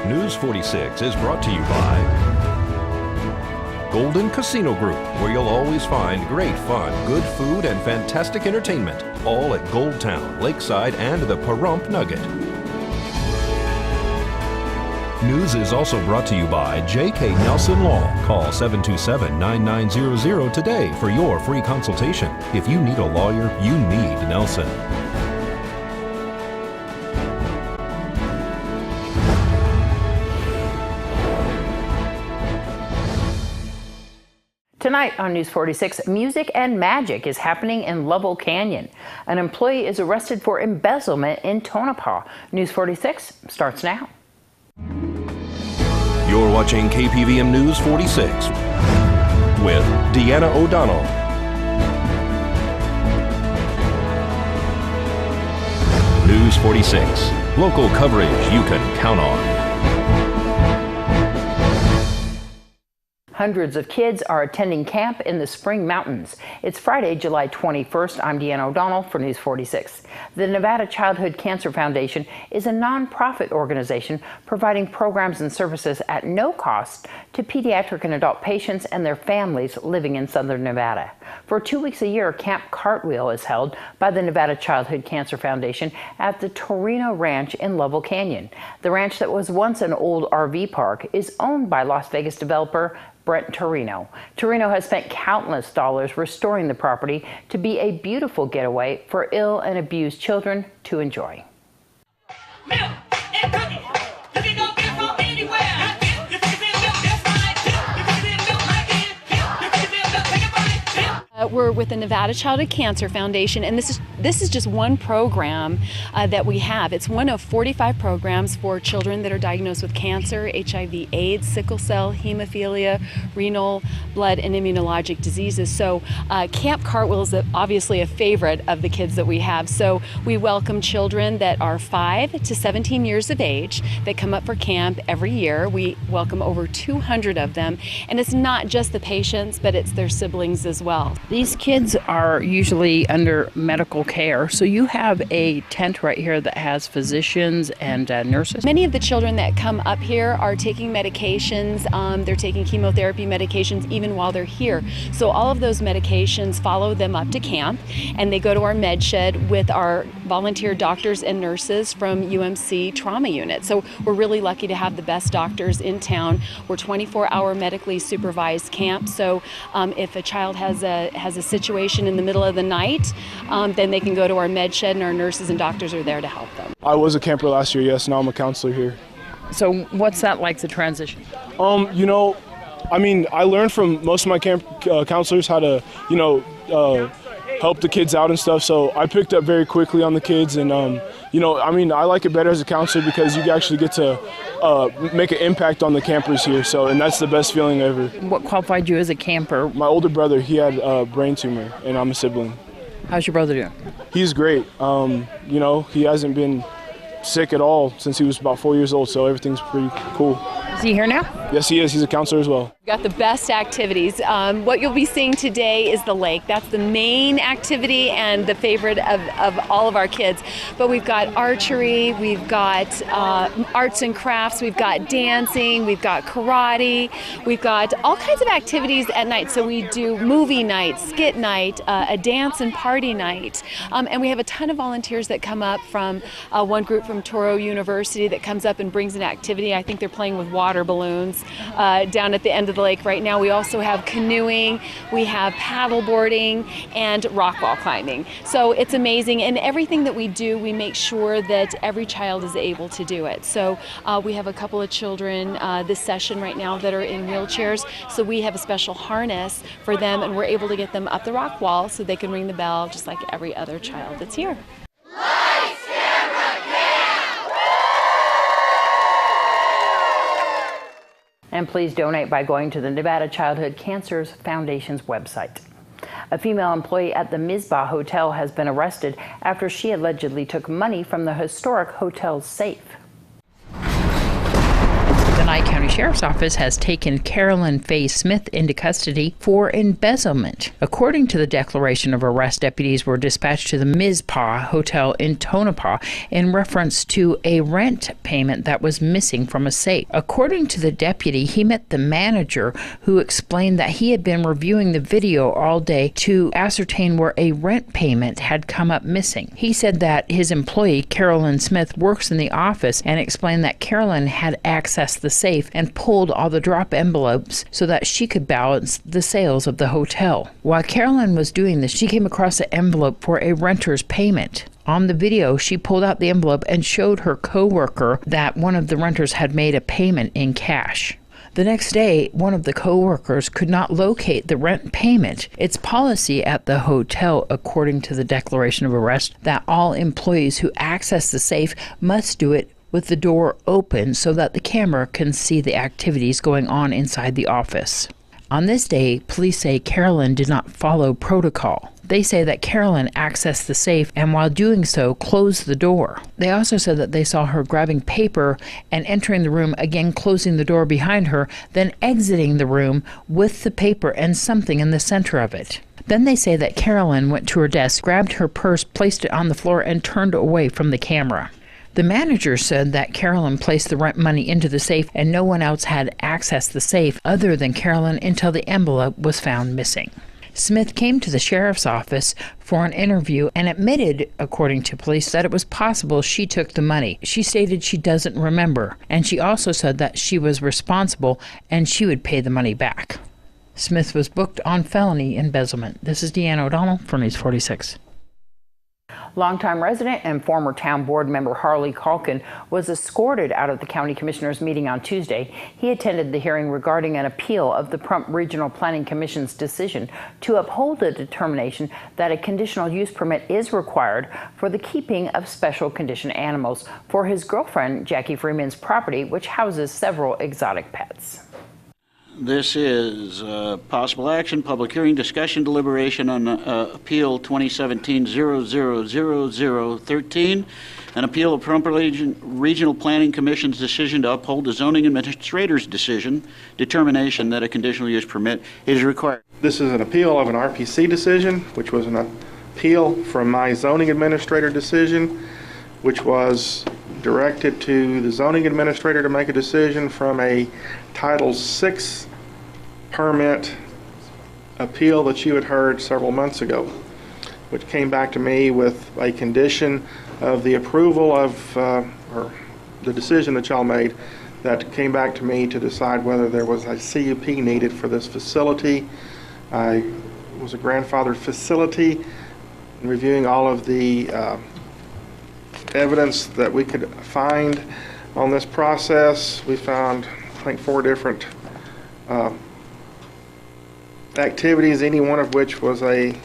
News 46 is brought to you by Golden Casino Group, where you'll always find great fun, good food, and fantastic entertainment, all at Gold Town, Lakeside, and the Pahrump Nugget. News is also brought to you by J.K. Nelson Law. Call 727-9900 today for your free consultation. If you need a lawyer, you need Nelson. Tonight on News 46, music and magic is happening in Lovell Canyon. An employee is arrested for embezzlement in Tonopah. News 46 starts now. You're watching KPVM News 46 with Deanna O'Donnell. News 46, local coverage you can count on. Hundreds of kids are attending camp in the Spring Mountains. It's Friday, July 21st. I'm Deanna O'Donnell for News 46. The Nevada Childhood Cancer Foundation is a nonprofit organization providing programs and services at no cost to pediatric and adult patients and their families living in southern Nevada. For 2 weeks a year, Camp Cartwheel is held by the Nevada Childhood Cancer Foundation at the Torino Ranch in Lovell Canyon. The ranch that was once an old RV park is owned by Las Vegas developer Brent Torino. Torino has spent countless dollars restoring the property to be a beautiful getaway for ill and abused children to enjoy. Milk and cookies. You can go get from anywhere. We're with the Nevada Childhood Cancer Foundation, and this is just one program that we have. It's one of 45 programs for children that are diagnosed with cancer, HIV/AIDS, sickle cell, hemophilia, renal, blood, and immunologic diseases. So Camp Cartwheel is obviously a favorite of the kids that we have. So we welcome children that are 5 to 17 years of age that come up for camp every year. We welcome over 200 of them, and it's not just the patients, but it's their siblings as well. These kids are usually under medical care, so you have a tent right here that has physicians and nurses. Many of the children that come up here are taking medications. They're taking chemotherapy medications even while they're here. So all of those medications follow them up to camp, and they go to our med shed with our volunteer doctors and nurses from UMC trauma unit. So we're really lucky to have the best doctors in town. We're 24-hour medically supervised camp, so if a child has a situation in the middle of the night, then they can go to our med shed, and our nurses and doctors are there to help them. I was a camper last year, yes. Now I'm a counselor here. So what's that like, the transition? You know, I mean, I learned from most of my camp counselors how to, help the kids out and stuff. So I picked up very quickly on the kids, and I mean, I like it better as a counselor because you actually get to make an impact on the campers here. So, and that's the best feeling ever. What qualified you as a camper? My older brother, he had a brain tumor, and I'm a sibling. How's your brother doing? He's great. He hasn't been sick at all since he was about 4 years old, so everything's pretty cool. Is he here now? Yes, he is. He's a counselor as well. We've got the best activities. What you'll be seeing today is the lake. That's the main activity and the favorite of all of our kids. But we've got archery, we've got arts and crafts, we've got dancing, we've got karate, we've got all kinds of activities at night. So we do movie night, skit night, a dance and party night. And we have a ton of volunteers that come up from one group from Touro University that comes up and brings an activity. I think they're playing with water balloons down at the end of the lake right now. We also have canoeing, we have paddle boarding, and rock wall climbing. So it's amazing, and everything that we do, we make sure that every child is able to do it. So we have a couple of children this session right now that are in wheelchairs, so we have a special harness for them, and we're able to get them up the rock wall so they can ring the bell just like every other child that's here. And please donate by going to the Nevada Childhood Cancer Foundation's website. A female employee at the Mizpah Hotel has been arrested after she allegedly took money from the historic hotel's safe. Nye County Sheriff's Office has taken Carolyn Faye Smith into custody for embezzlement. According to the declaration of arrest, deputies were dispatched to the Mizpah Hotel in Tonopah in reference to a rent payment that was missing from a safe. According to the deputy, he met the manager, who explained that he had been reviewing the video all day to ascertain where a rent payment had come up missing. He said that his employee, Carolyn Smith, works in the office, and explained that Carolyn had accessed the safe and pulled all the drop envelopes so that she could balance the sales of the hotel. While Carolyn was doing this, she came across an envelope for a renter's payment. On the video, she pulled out the envelope and showed her co-worker that one of the renters had made a payment in cash. The next day, one of the co-workers could not locate the rent payment. It's policy at the hotel, according to the declaration of arrest, that all employees who access the safe must do it with the door open so that the camera can see the activities going on inside the office. On this day, police say Carolyn did not follow protocol. They say that Carolyn accessed the safe and while doing so, closed the door. They also said that they saw her grabbing paper and entering the room, again closing the door behind her, then exiting the room with the paper and something in the center of it. Then they say that Carolyn went to her desk, grabbed her purse, placed it on the floor, and turned away from the camera. The manager said that Carolyn placed the rent money into the safe and no one else had accessed the safe other than Carolyn until the envelope was found missing. Smith came to the sheriff's office for an interview and admitted, according to police, that it was possible she took the money. She stated she doesn't remember, and she also said that she was responsible and she would pay the money back. Smith was booked on felony embezzlement. This is Deanna O'Donnell for News 46. Longtime resident and former town board member Harley Calkin was escorted out of the county commissioners' meeting on Tuesday. He attended the hearing regarding an appeal of the Pahrump Regional Planning Commission's decision to uphold a determination that a conditional use permit is required for the keeping of special condition animals for his girlfriend Jackie Freeman's property, which houses several exotic pets. This is possible action, public hearing, discussion, deliberation on Appeal 2017-000013, an appeal of Pahrump Regional Planning Commission's decision to uphold the zoning administrator's determination that a conditional use permit is required. This is an appeal of an RPC decision, which was an appeal from my zoning administrator decision, which was directed to the zoning administrator to make a decision from a Title VI permit appeal that you had heard several months ago, which came back to me with a condition of the approval of, or the decision that y'all made, that came back to me to decide whether there was a CUP needed for this facility. It was a grandfathered facility. In reviewing all of the evidence that we could find on this process, we found, I think, 4 different activities, any one of which was a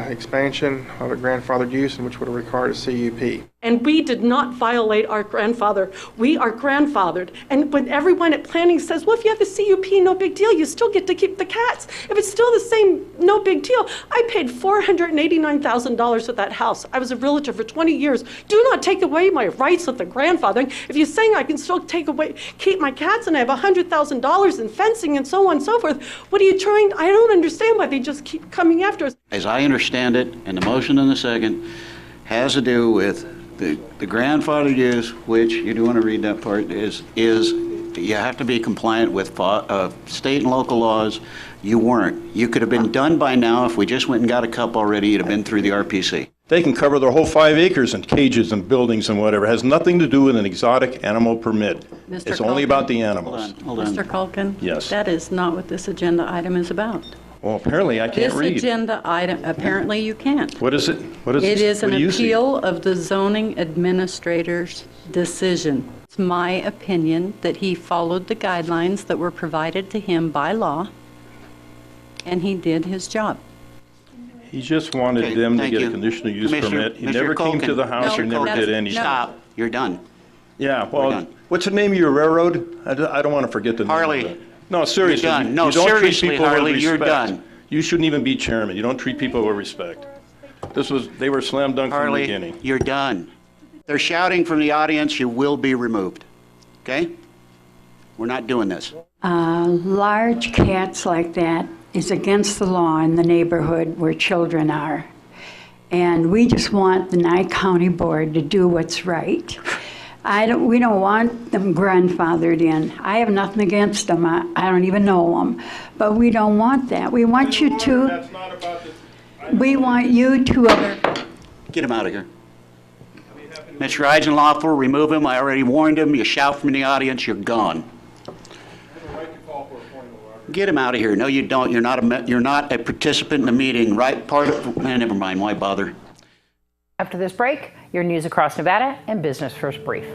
expansion of a grandfathered use and which would have required a CUP. And we did not violate our grandfather. We are grandfathered. And when everyone at planning says, well, if you have a CUP, no big deal, you still get to keep the cats. If it's still the same, no big deal. I paid $489,000 for that house. I was a realtor for 20 years. Do not take away my rights with the grandfathering. If you're saying I can still keep my cats and I have $100,000 in fencing and so on and so forth, what are you trying? I don't understand why they just keep coming after us. As I understand it, and the motion in the second has to do with the grandfathered use, which you do want to read that part, is you have to be compliant with state and local laws. You weren't. You could have been done by now if we just went and got a cup already. You'd have been through the RPC. They can cover their whole 5 acres in cages and buildings and whatever. It has nothing to do with an exotic animal permit. Mr. It's only Culkin. About the animals. Hold on. Mr. Culkin? Yes. That is not what this agenda item is about. Well, apparently I can't read. This agenda item, apparently you can't. What is it? What is It this? is What an do you see? appeal of the zoning administrator's decision. It's my opinion that he followed the guidelines that were provided to him by law, and he did his job. He just wanted Okay, them to thank get you. a conditional use Commissioner- permit. He Commissioner never came to Culkin. the house or No, never did that's- anything. no. Stop. You're done. Yeah, We're well, done. what's the name of your railroad? I don't want to forget the name Harley, of it. No, seriously. you're done. No, you don't seriously, treat people Harley, with you're respect. done. You shouldn't even be chairman. You don't treat people with respect. They were slam dunk from the Harley, beginning. you're done. They're shouting from the audience, you will be removed. Okay? We're not doing this. Large cats like that is against the law in the neighborhood where children are. And we just want the Nye County Board to do what's right. We don't want them grandfathered in. I have nothing against them. I don't even know them. But we don't want that. We want you to, we want you to. Get him out of here. Mr. Eisenlawfer, remove him. I already warned him. You shout from the audience, you're gone. Get him out of here. No, you don't. You're not a participant in the meeting. Right? Never mind. Why bother? After this break, your news across Nevada and Business First Brief.